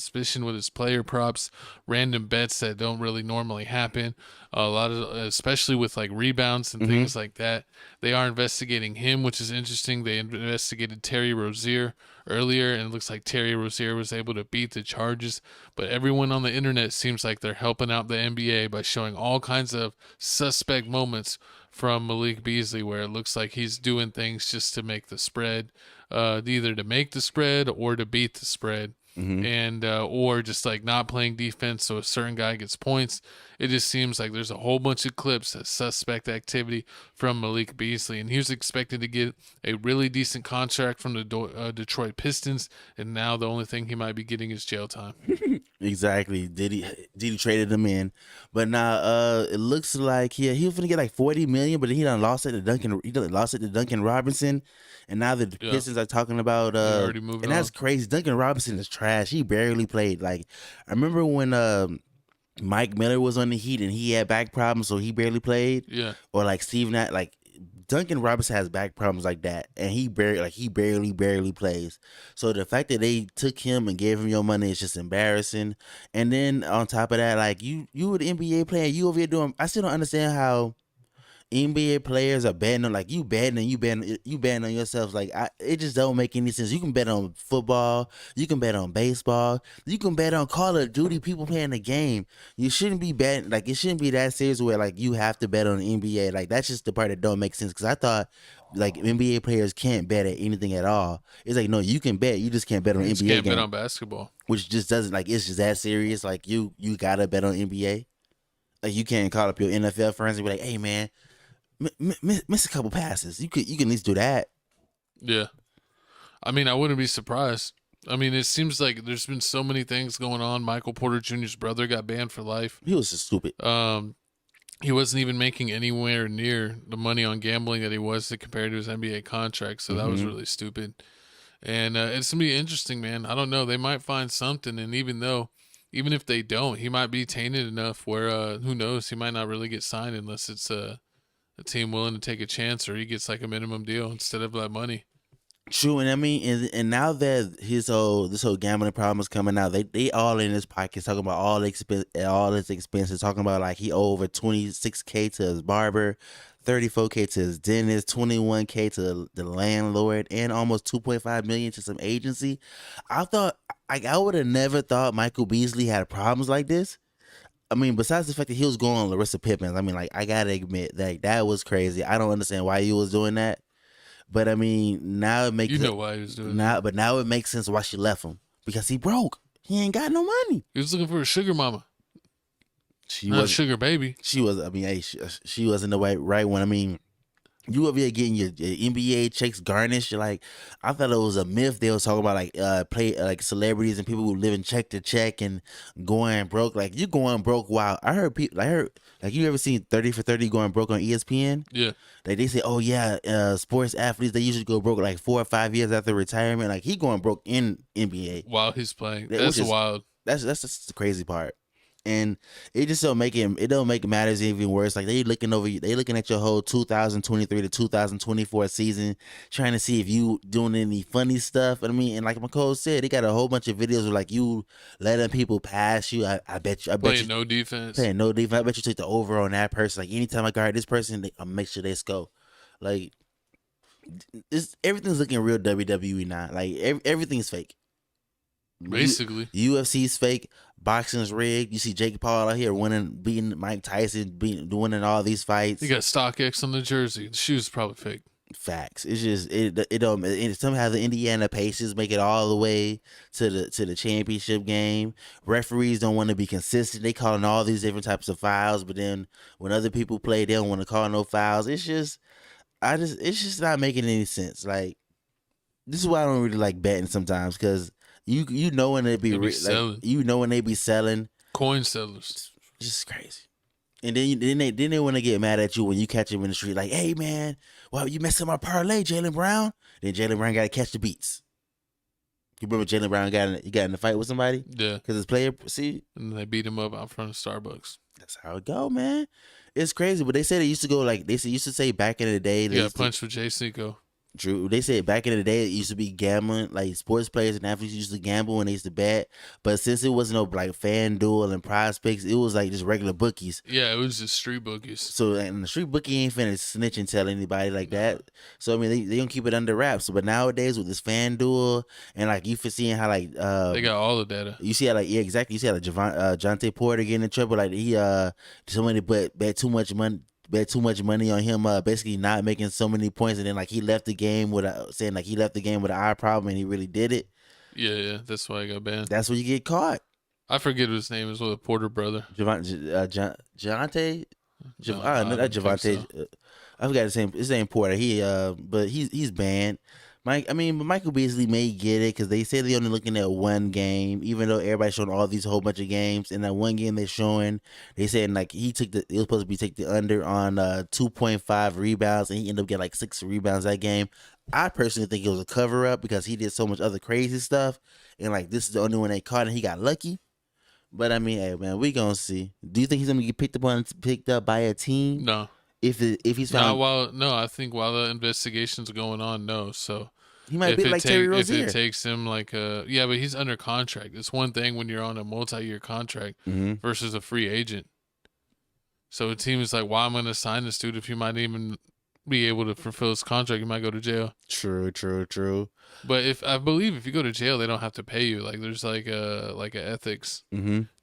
suspicion with his player props, random bets that don't really normally happen. A lot of, especially with like rebounds and Mm-hmm. things like that. They are investigating him, which is interesting. They investigated Terry Rozier earlier, and it looks like Terry Rozier was able to beat the charges. But everyone on the internet seems like they're helping out the NBA by showing all kinds of suspect moments from Malik Beasley, where it looks like he's doing things just to make the spread, either to make the spread or to beat the spread, Mm-hmm. and or just like not playing defense so a certain guy gets points. It just seems like there's a whole bunch of clips of suspect activity from Malik Beasley, and he was expected to get a really decent contract from the Detroit Pistons, and now the only thing he might be getting is jail time. Exactly. Did he traded him in, but now it looks like he was gonna get like 40 million, but he done lost it to Duncan. He done lost it to Duncan Robinson, and now the Yeah, Pistons are talking about they already moved and that's on. crazy. Duncan Robinson is trash. He barely played. Like I remember when Mike Miller was on the Heat and he had back problems, so he barely played. Yeah, Or like Steve Nash, like Duncan Robinson has back problems like that, and he barely plays. So the fact that they took him and gave him your money is just embarrassing. And then on top of that, like you an NBA player, you over here doing. I still don't understand how NBA players are betting on like you betting on yourselves. Like it just don't make any sense. You can bet on football, you can bet on baseball, you can bet on Call of Duty. People playing the game. You shouldn't be betting like it shouldn't be that serious where like you have to bet on the NBA. Like that's just the part that don't make sense. Because I thought like NBA players can't bet at anything at all. It's like no, you can bet, you just can't bet on you an just NBA can't bet game, on basketball. which just doesn't like it's just that serious. Like you gotta bet on NBA. Like you can't call up your NFL friends and be like, hey man miss a couple passes. You can at least do that. Yeah, I mean, I wouldn't be surprised. I mean, it seems like there's been so many things going on. Michael Porter Jr.'s brother got banned for life. He was just stupid. Um, he wasn't even making anywhere near the money on gambling that he was to compare to his NBA contract. So that was Mm-hmm. really stupid. And it's gonna be interesting, man. I don't know. They might find something, and even if they don't, he might be tainted enough where who knows? He might not really get signed unless it's a team willing to take a chance, or he gets like a minimum deal instead of that money. True, and I mean, and now that this whole gambling problem is coming out, they all in his pockets talking about all his expenses, talking about like he owe over 26K to his barber, 34K to his dentist, 21K to the landlord, and almost 2.5 million to some agency. I thought like I would have never thought Michael Beasley had problems like this. I mean, besides the fact that he was going on Larissa Pippen, I mean, like I gotta admit that was crazy. I don't understand why he was doing that, but I mean, You know why he was doing that? now it makes sense why she left him because he broke. He ain't got no money. He was looking for a sugar mama, She not a was sugar baby. she was. I mean, hey, she wasn't the right one. I mean, you over here getting your NBA checks garnished. Like I thought it was a myth. They was talking about like play like celebrities and people who living check to check and going broke. Like you going broke. Wow, I heard people. I heard like you ever seen 30 for 30 going broke on ESPN? Yeah, Like they say, oh yeah, sports athletes they usually go broke like 4 or 5 years after retirement. Like he going broke in NBA, while he's playing, which that's is wild. that's just the crazy part. And it just don't make matters even worse. Like they looking at your whole 2023 to 2024 season, trying to see if you doing any funny stuff. I mean, and like McCole said, they got a whole bunch of videos of like you letting people pass you. I bet you Playing no defense. playing no defense. I bet you take the over on that person. Like anytime I guard this person, I'll make sure they score. Like everything's looking real WWE now. Like everything's fake. Basically, UFC's fake, boxing's rigged. You see Jake Paul out here beating Mike Tyson, winning all these fights. he got StockX on the jersey. The shoe's probably fake. Facts. It's just it don't. Somehow the Indiana Pacers make it all the way to the championship game. Referees don't want to be consistent. They calling all these different types of fouls, but then when other people play, they don't want to call no fouls. It's just not making any sense. Like this is why I don't really like betting sometimes because you know when they be, They be like selling you know when they be selling. coin sellers. It's just crazy. And then they want to get mad at you when you catch him in the street, like, hey man, well you messed up my parlay, Jaylen Brown. Then Jaylen Brown got to catch the beats. You remember Jaylen Brown got in a fight with somebody Yeah, because his player. See, and they beat him up out front of Starbucks. that's how it go, man. It's crazy, but they said it used to go like used to say back in the day. He got punched with Jay Cinco. True. They said back in the day it used to be gambling, like sports players and athletes used to gamble when they used to bet. But since it wasn't no like FanDuel and Prize Picks, it was like just regular bookies. Yeah, it was just street bookies. So and the street bookie ain't finna snitch and tell anybody like that. So I mean they don't keep it under wraps. But nowadays with this FanDuel and like you for seeing how like They got all the data. you see how like yeah exactly you see how like Jonte Porter getting in trouble like he somebody bet too much money on him basically not making so many points and then like he left the game with saying like he left the game with an eye problem and he really did it. Yeah, that's why I got banned. That's when you get caught. I forget what his name is with a Porter brother. Jonte. No, Not I don't Javante. think so. I forgot his name Porter. But he's banned. But Michael Beasley may get it because they say they're only looking at one game, even though everybody's showing all these whole bunch of games. In that one game they're showing, they saying like it was supposed to be take the under on 2.5 rebounds, and he ended up getting like 6 rebounds that game. I personally think it was a cover up because he did so much other crazy stuff, and like this is the only one they caught, and he got lucky. But I mean, hey man, we gonna see. Do you think he's gonna get picked up by a team? No. If he's found, I think while the investigation's going on, no. So he might be like Terry if Rozier. it takes him like but he's under contract. It's one thing when you're on a multi-year contract versus a free agent. So a team is like, "Why I'm going to sign this dude if you might even be able to fulfill his contract? You might go to jail." True. But I believe if you go to jail, they don't have to pay you. Like there's like a ethics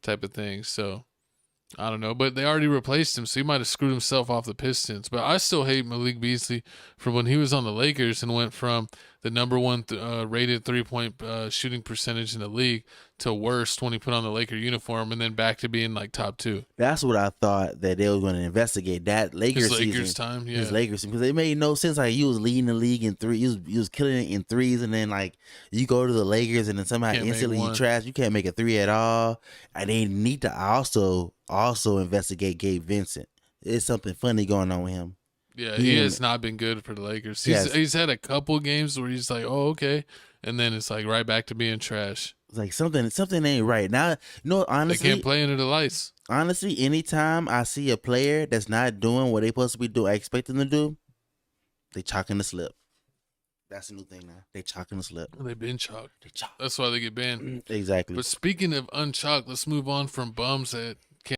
type of thing. So. I don't know, but they already replaced him, so he might have screwed himself off the Pistons. But I still hate Malik Beasley from when he was on the Lakers and went from the number one rated 3-point shooting percentage in the league to worst when he put on the Laker uniform, and then back to being like top 2. That's what I thought that they were going to investigate that Lakers time, yeah. His Lakers because it made no sense. Like he was leading the league in three, he was killing it in threes, and then like you go to the Lakers and then somehow instantly you trash. You can't make a 3 at all. And they need to also investigate Gabe Vincent. There's something funny going on with him. Yeah, he has not been good for the Lakers. He's had a couple games where he's like, oh, okay. And then it's like right back to being trash. It's like something ain't right. Now, honestly. They can't play under the lights. Honestly, anytime I see a player that's not doing what they supposed to be doing, I expect them to do, they chalking the slip. That's a new thing now. They chalking the slip. They've been chalked. That's why they get banned. Exactly. But speaking of unchalked, let's move on from bums that